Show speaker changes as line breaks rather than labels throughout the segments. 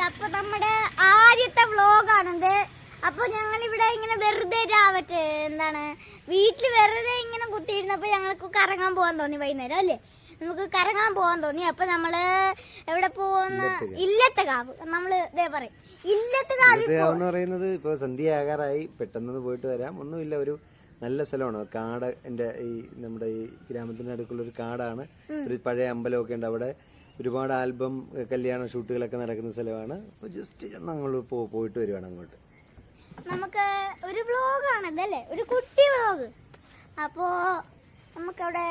അപ്പൊ നമ്മുടെ ആദ്യത്തെ വ്ലോഗാണിത്. അപ്പൊ ഞങ്ങൾ ഇവിടെ ഇങ്ങനെ വെറുതെ രാവട്ടെ എന്താണ് വീട്ടിൽ വെറുതെ ഇങ്ങനെ കുത്തിയിരുന്നപ്പോ ഞങ്ങൾക്ക് കറങ്ങാൻ പോകാൻ തോന്നി. വൈകുന്നേരം അല്ലേ, നമുക്ക് കറങ്ങാൻ പോകാൻ തോന്നി. അപ്പൊ നമ്മള് എവിടെ പോകുന്ന ഇല്ലത്തുകാവ്. നമ്മള് ഇതേ പറയും
ഇല്ലത്തുകാവ് പറയുന്നത് ഇപ്പൊ സന്ധ്യ ആകാറായി, പെട്ടെന്ന് പോയിട്ട് വരാം. ഒന്നുമില്ല, ഒരു നല്ല സ്ഥലമാണ്. കാട് ഈ നമ്മുടെ ഈ ഗ്രാമത്തിന്റെ അടുക്കുള്ള ഒരു കാടാണ്. ഒരു പഴയ അമ്പലമൊക്കെ ഉണ്ട് അവിടെ. ഒരുപാട് ആൽബം കല്യാണ ഷൂട്ടുകളൊക്കെ നടക്കുന്ന സ്ഥലമാണ്. അപ്പൊ ജസ്റ്റ് നമ്മൾ പോയിട്ട് വരുവാണ് അങ്ങോട്ട്.
നമുക്ക് ഒരു വ്ലോഗാണ് അല്ലേ, ഒരു കുട്ടി വ്ലോഗ്. അപ്പോ നമുക്കവിടെ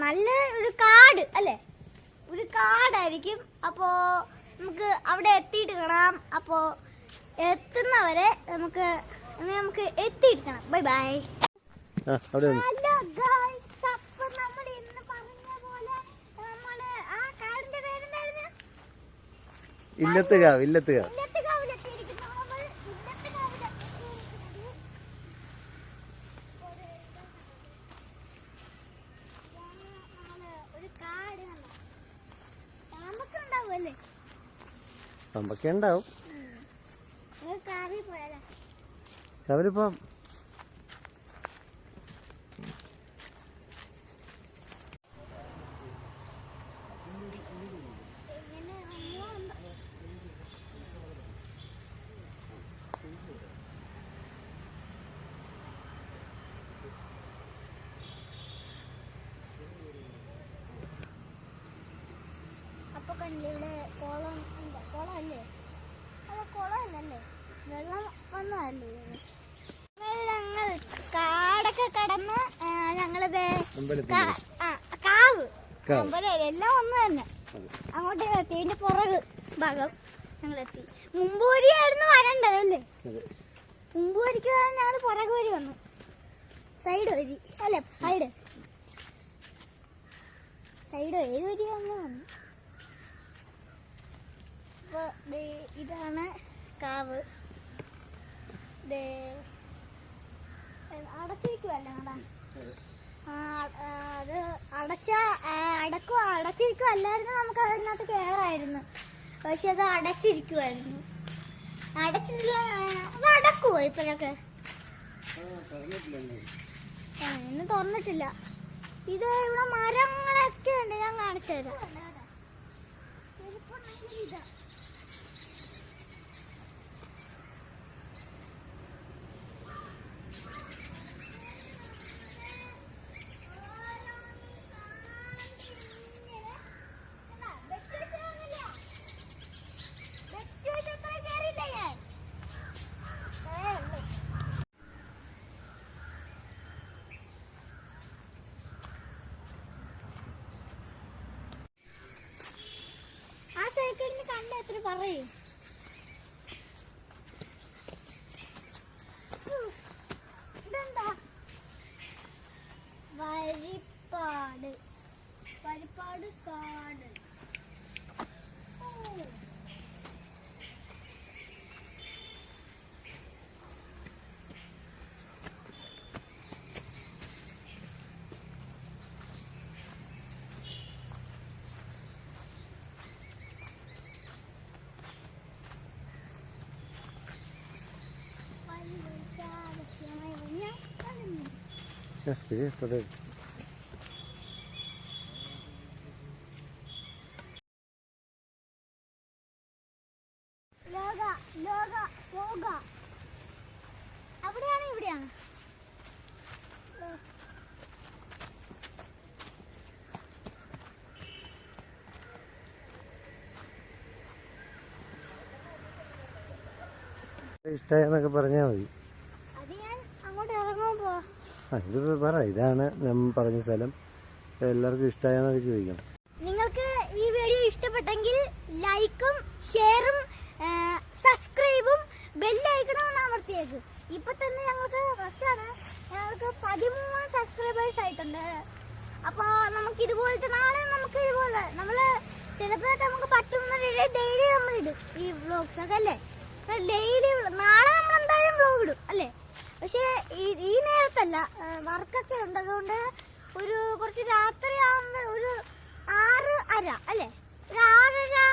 നല്ല ഒരു കാട് അല്ലേ, ഒരു കാടായിരിക്കും. അപ്പോ നമുക്ക് അവിടെ എത്തിയിട്ട് കാണാം. അപ്പോ എത്തുന്നവരെ നമുക്ക് എത്തിയിട്ട് കാണാം. Bye bye. ഹലോ ഗായ്സ്, അപ്പൊ നമ്മൾ ഇന്ന് പറഞ്ഞ പോലെ നമ്മള് ആ കാടിന്റെ പേരെന്തായിരുന്നു?
ഇല്ലത്തുകാവ്. പമ്പൊക്കെ ഉണ്ടാവും. അവരിപ്പം
അപ്പൊ കണ്ടില്ലേ ഇവിടെ കുളം അല്ലേ, അത് കുളമല്ലേ, വെള്ളം വന്നതല്ലേ. ഞങ്ങൾ കാടൊക്കെ കടന്ന് ഞങ്ങളിത് കാവ് അമ്പലം എല്ലാം ഒന്ന് തന്നെ അങ്ങോട്ട് എത്തി. അതിന്റെ പുറക് ഭാഗം ഞങ്ങളെത്തി. മുമ്പൂരിയായിരുന്നു വരേണ്ടതല്ലേ, മുമ്പൂരിക്ക് ഞങ്ങൾ പുറക് വരി വന്നു. സൈഡ് വരി അല്ലേ, സൈഡ് ഏത് വരിയാന്ന് വന്നു. അപ്പൊ ഇതാണ് കാവ്. അടച്ചിരിക്കുവല്ലേ അത് അടച്ചിരിക്കുവല്ലായിരുന്നു. നമുക്ക് അതിനകത്ത് കയറായിരുന്നു, പക്ഷെ അത് അടച്ചിരിക്കുവായിരുന്നു. അത് അടക്കുവോ ഇപ്പോഴൊക്കെ? ഇന്ന് തുറന്നിട്ടില്ല. ഇത് ഇവിടെ മരങ്ങളൊക്കെ ഉണ്ട്, ഞാൻ കാണിച്ചു തരാം. കണ്ട എത്ര പറയും. ഇതെന്താ വരിപ്പാട് കാട്. അവിടെയാണ് ഇവിടെയാണ്.
ഇഷ്ടമായെന്നൊക്കെ പറഞ്ഞാൽ മതി.
അത് ഞാൻ അങ്ങോട്ട് ഇറങ്ങാൻ പോവാ.
ഇത് പറ, ഇതാണ് നമ്മൾ പറഞ്ഞ സ്ഥലം. എല്ലാവർക്കും ഇഷ്ടമായെന്നൊക്കെ ചോദിക്കണം.
നിങ്ങൾക്ക് ഈ വീഡിയോ ഇഷ്ടപ്പെട്ടെങ്കിൽ ലൈക്കും ഷെയറും സബ്സ്ക്രൈബും ബെല്ലൈക്കണും അമർത്തിയേക്ക്. ഇപ്പൊ തന്നെ ഞങ്ങൾക്ക് ഞങ്ങൾക്ക് 13 സബ്സ്ക്രൈബേഴ്സ് ആയിട്ടുണ്ട്. അപ്പൊ നമുക്ക് ഇതുപോലത്തെ നാളെ നമ്മള് ചിലപ്പോഴൊക്കെ നമുക്ക് പറ്റുന്ന ഡെയിലി നമ്മളിടും ഈ വ്ലോഗ്സ് ഒക്കെ അല്ലേ. ഡെയിലി നാളെ നമ്മൾ എന്തായാലും വ്ലോഗ് ഇടും അല്ലേ. പക്ഷെ ഈ നേരത്തല്ല, വർക്കൊക്കെ ഉണ്ട്. അതുകൊണ്ട് കുറച്ച് രാത്രി ആവുമ്പോൾ ഒരു 6:30 അല്ലേ, ഒരു 6:30